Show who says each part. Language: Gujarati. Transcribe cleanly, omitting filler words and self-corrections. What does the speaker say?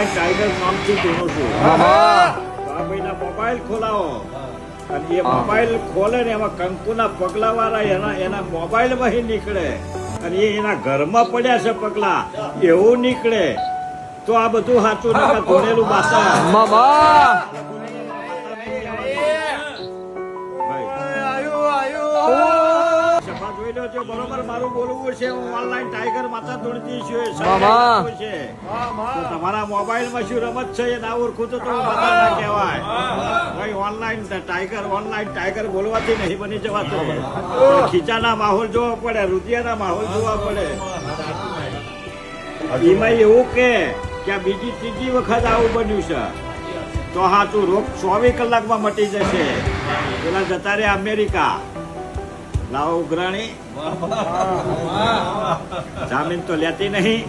Speaker 1: ઓનલાઈન ટાઈગર નામથી ચૂનું છું. તો આ ભાઈના મોબાઈલ ખોલાવો અને એ મોબાઈલ ખોલે ને એમાં કંકુના પગલા વાળા એના મોબાઈલ માંથી નીકળે અને એના ઘરમાં પડ્યા છે પગલા એવું નીકળે તો આ બધું સાચું નકા ધોળેલું બાસા. બરોબર મારું બોલવું છે. હું ઓનલાઈન ટાઈગર માતા ધોળતી છું. તો તમારા મોબાઈલ માં શું રમત છે એ ના ઓળખું તો માતા ના કહેવાય. ભાઈ ઓનલાઈન ટાઈગર બોલવાથી નહીં બની જવાતો. ખીચાના માહોલ જોવા પડે, રૂપિયાના માહોલ જોવા પડે. એમાં એવું કે આ બીજી ત્રીજી વખત આવું બન્યું છે તો હાચું રોગ 24 કલાકમાં મટી જશે. પેલા જતા રહ્યા અમેરિકા. લાવો ઉઘરાણી જામીન તો લેતી નહીં.